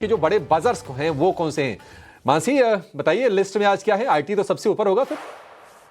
कि जो बड़े बजर्स हैं वो कौन से हैं। मानसी बताइए लिस्ट में आज क्या है? आईटी तो सबसे ऊपर होगा फिर।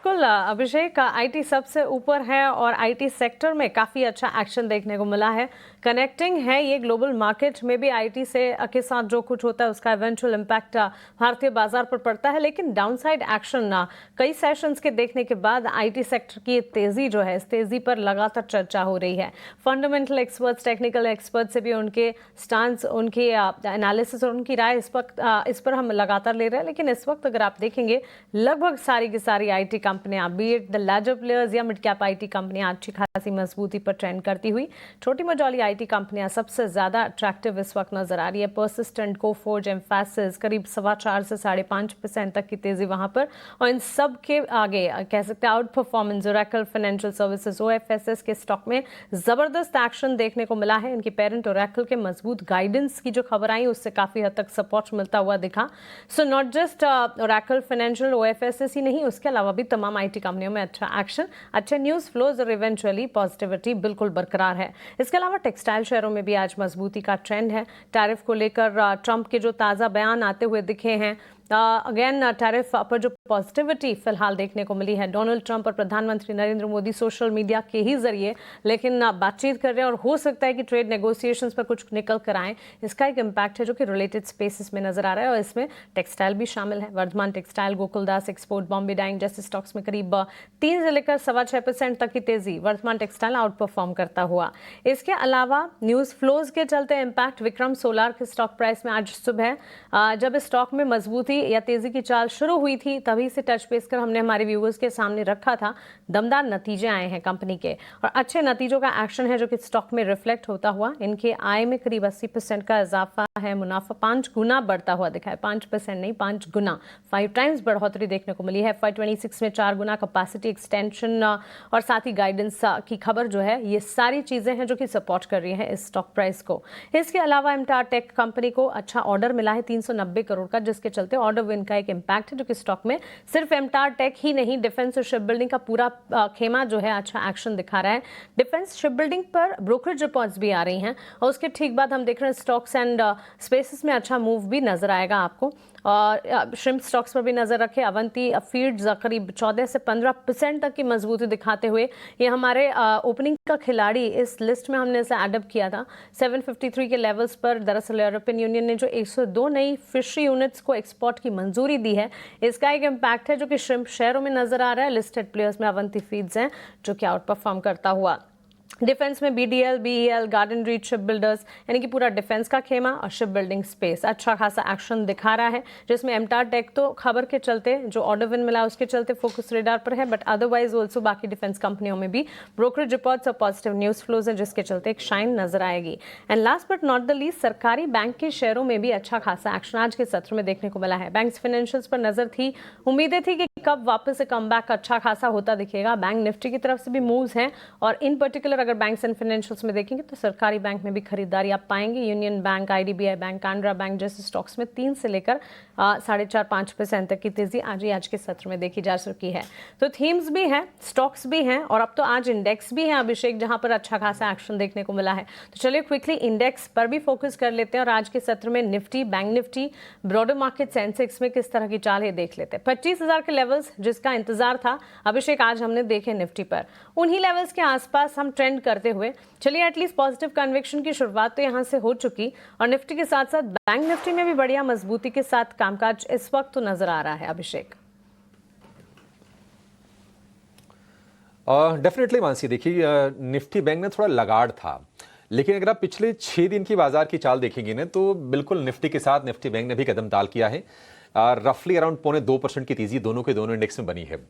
बिल्कुल अभिषेक, आईटी सबसे ऊपर है और आईटी सेक्टर में काफ़ी अच्छा एक्शन देखने को मिला है। कनेक्टिंग है ये ग्लोबल मार्केट में भी आईटी से के साथ जो कुछ होता है उसका इवेंचुअल इम्पैक्ट भारतीय बाजार पर पड़ता है, लेकिन डाउनसाइड एक्शन कई सेशंस के देखने के बाद आईटी सेक्टर की तेजी जो है, इस तेजी पर लगातार चर्चा हो रही है। फंडामेंटल एक्सपर्ट्स, टेक्निकल एक्सपर्ट्स से भी उनके स्टांस, उनकी एनालिसिस और उनकी राय इस पर हम लगातार ले रहे हैं। लेकिन इस वक्त अगर आप देखेंगे लगभग सारी की सारी आईटी कंपनियां, B it the larger players या मिड कैप आईटी कंपनियां, अच्छी खासी मजबूती पर ट्रेंड करती हुई छोटी मझोली आईटी कंपनियां सबसे ज्यादा अट्रैक्टिव इस वक्त नजर आ रही है। पर्सिस्टेंट, कोफोर्ज, एम्फैसिस करीब 4.25 से 5.5% तक की तेजी वहां पर, और इन सब के आगे कह सकते हैं out performance Oracle financial services OFSS के स्टॉक में जबरदस्त एक्शन देखने को मिला है। इनकी पेरेंट ओरेकल के मजबूत गाइडेंस की जो खबर आई उससे काफी हद तक सपोर्ट मिलता हुआ दिखा। So not just Oracle Financial OFSS ही नहीं, उसके अलावा भी तमाम आईटी कंपनियों में अच्छा एक्शन, अच्छे न्यूज फ्लोज और इवेंचुअली पॉजिटिविटी बिल्कुल बरकरार है। इसके अलावा टेक्सटाइल शेयरों में भी आज मजबूती का ट्रेंड है। टैरिफ को लेकर ट्रंप के जो ताजा बयान आते हुए दिखे हैं, अगेन टैरिफ पर जो पॉजिटिविटी फिलहाल देखने को मिली है। डोनाल्ड ट्रंप और प्रधानमंत्री नरेंद्र मोदी सोशल मीडिया के ही जरिए लेकिन बातचीत कर रहे हैं और हो सकता है कि ट्रेड नेगोशिएशंस पर कुछ निकल कर आए। इसका एक इम्पैक्ट है जो कि रिलेटेड स्पेसेस में नजर आ रहा है और इसमें टेक्सटाइल भी शामिल है। Vardhman textile, Gokaldas export, Bombay dyeing जैसे स्टॉक्स में करीब 3 से लेकर 6.25% तक की तेजी वर्धमान टेक्सटाइल आउट परफॉर्म करता हुआ। इसके अलावा न्यूज फ्लोज के चलते इम्पैक्ट विक्रम सोलार के स्टॉक प्राइस में आज सुबह जब इस स्टॉक में मजबूती या तेजी की चाल शुरू हुई थी तभी से टच बेस कर हमने हमारे व्यूअर्स के सामने रखा था। दमदार नतीजे आए हैं कंपनी के और अच्छे नतीजों का एक्शन है जो कि स्टॉक में रिफ्लेक्ट होता हुआ। इनके आय में करीब 80% का इजाफा है। मुनाफा 5 गुना बढ़ता हुआ दिखा है, 5% नहीं 5 गुना, 5 टाइम्स बढ़ोतरी देखने को मिली है। FY26 में 4 गुना कैपेसिटी एक्सटेंशन और साथ ही गाइडेंस की खबर जो है, ये सारी चीजें हैं जो कि सपोर्ट कर रही है इस स्टॉक प्राइस को। इसके अलावा एमटार टेक कंपनी को अच्छा ऑर्डर मिला है 390 करोड़ का, जिसके चलते ऑर्डर विन का एक इम्पैक्ट है जो कि स्टॉक में सिर्फ एमटार टेक ही नहीं, डिफेंस और शिप बिल्डिंग का पूरा खेमा जो है अच्छा एक्शन दिखा रहा है। डिफेंस शिप बिल्डिंग पर ब्रोकरेज रिपोर्ट्स भी आ रही हैं और उसके ठीक बाद हम देख रहे हैं स्टॉक्स एंड स्पेसेस में अच्छा मूव भी नजर आएगा आपको। और श्रिम्प स्टॉक्स पर भी नजर रखें। अवंती फीड्स करीब 14 से 15% तक की मजबूती दिखाते हुए ये हमारे ओपनिंग का खिलाड़ी इस लिस्ट में हमने इसे एडअप किया था 753 के लेवल्स पर। दरअसल यूरोपियन यूनियन ने जो 102 नई फिशरी यूनिट्स को एक्सपोर्ट की मंजूरी दी है, इसका एक इम्पैक्ट है जो कि श्रिम्प शेयरों में नजर आ रहा है। लिस्टेड प्लेयर्स में अवंती फीड्स हैं जो कि आउट परफॉर्म करता हुआ। डिफेंस में BDL, BEL, garden reach ship builders यानी कि पूरा डिफेंस का खेमा और शिप बिल्डिंग स्पेस अच्छा खासा एक्शन दिखा रहा है, जिसमें एमटार टेक तो खबर के चलते जो ऑर्डर विन मिला उसके चलते फोकस रेडार पर है, बट अदरवाइज ऑल्सो बाकी डिफेंस कंपनियों में भी ब्रोकरेज रिपोर्ट्स और पॉजिटिव न्यूज फ्लोज है जिसके चलते एक शाइन नजर आएगी। And last but not the least, सरकारी बैंक के शेयरों में भी अच्छा खासा एक्शन आज के सत्र में देखने को मिला है। बैंक्स फाइनेंशियल्स पर नजर थी, उम्मीदें थी कि कब वापस से कम बैक अच्छा खासा होता दिखेगा। बैंक निफ्टी की तरफ से भी मूव्स हैं और इन पर्टिकुलर अगर बैंक्स एंड फाइनेंशियल्स में देखेंगे तो सरकारी बैंक में भी खरीदारी आप पाएंगे। Union bank, IDBI bank, Canara bank जैसे स्टॉक्स में 3 से लेकर 4.5-5% तक की तेजी आज के सत्र में देखी जा चुकी है। तो थीम्स भी हैं, स्टॉक्स भी हैं और अब तो आज इंडेक्स भी है अभिषेक, जहां पर अच्छा खासा एक्शन देखने को मिला है। तो चलिए क्विकली इंडेक्स पर भी फोकस कर लेते हैं और आज के सत्र में Nifty, bank Nifty, broader market, Sensex में किस तरह की चाल है देख लेते हैं। 25,000 के लेवल्स जिसका इंतजार था अभिषेक आज हमने देखे निफ्टी पर, उन्हीं लेवल्स के आसपास हम ट्रेंड करते हुए चलिए एटलीस्ट पॉजिटिव कन्विक्शन की शुरुआत तो यहां से हो चुकी और निफ्टी के साथ साथ बैंक निफ्टी में भी बढ़िया मजबूती के साथ कामकाज इस वक्त तो नजर आ रहा है अभिषेक। डेफिनेटली मानसी, देखिए निफ्टी बैंक में थोड़ा लगाड़ था, लेकिन अगर आप पिछले 6 दिन की बाजार की चाल देखेंगे ना तो बिल्कुल निफ्टी के साथ निफ्टी बैंक ने भी कदम ताल किया है। रफली अराउंड 0.25% की तेजी दोनों के दोनों इंडेक्स में बनी है।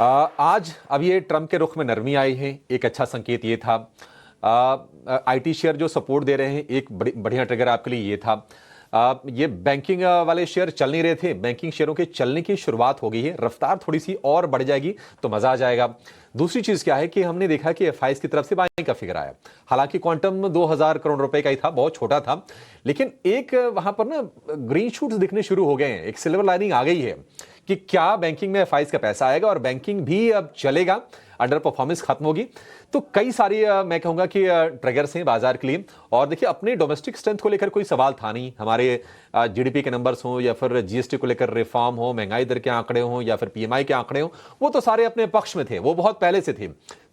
आज अब ये ट्रंप के रुख में नरमी आई है, एक अच्छा संकेत ये था। आईटी शेयर जो सपोर्ट दे रहे हैं, एक बढ़िया ट्रिगर आपके लिए ये था। ये बैंकिंग वाले शेयर चल नहीं रहे थे, बैंकिंग शेयरों के चलने की शुरुआत हो गई है, रफ्तार थोड़ी सी और बढ़ जाएगी तो मजा आ जाएगा। दूसरी चीज क्या है कि हमने देखा कि एफआईएस की तरफ से बाइंग का फिगर आया, हालांकि क्वांटम 2000 करोड़ रुपए का ही था, बहुत छोटा था, लेकिन एक वहां पर ना ग्रीन शूट्स दिखने शुरू हो गए हैं, एक सिल्वर लाइनिंग आ गई है कि क्या बैंकिंग में एफआईएस का पैसा आएगा और बैंकिंग भी अब चलेगा। अंडर परफॉर्मेंस खत्म होगी। तो कई सारी मैं कहूंगा कि ट्रिगर्स हैं बाजार के लिए। और देखिए, अपने डोमेस्टिक स्ट्रेंथ को लेकर कोई सवाल था नहीं। हमारे जीडीपी के नंबर्स हों या फिर जीएसटी को लेकर रिफॉर्म हो, महंगाई दर के आंकड़े हों या फिर पीएमआई के आंकड़े हों, वो तो सारे अपने पक्ष में थे, वो बहुत पहले से थे।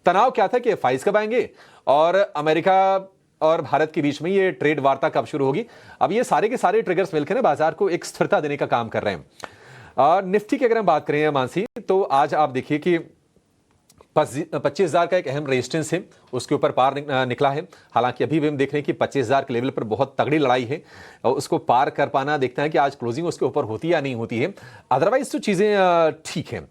तनाव क्या था कि एफआईज कब आएंगे और अमेरिका और भारत के बीच में ये ट्रेड वार्ता कब शुरू होगी। अब ये सारे के सारे ट्रिगर्स मिलकर ना बाजार को एक स्थिरता देने का काम कर रहे हैं। निफ्टी की अगर हम बात करें मानसी, तो आज आप देखिए कि 25,000 का एक अहम रेजिस्टेंस है, उसके ऊपर पार निकला है। हालांकि अभी भी हम देख रहे हैं कि 25,000 के लेवल पर बहुत तगड़ी लड़ाई है और उसको पार कर पाना देखते हैं कि आज क्लोजिंग उसके ऊपर होती या नहीं होती है। अदरवाइज तो चीजें ठीक है।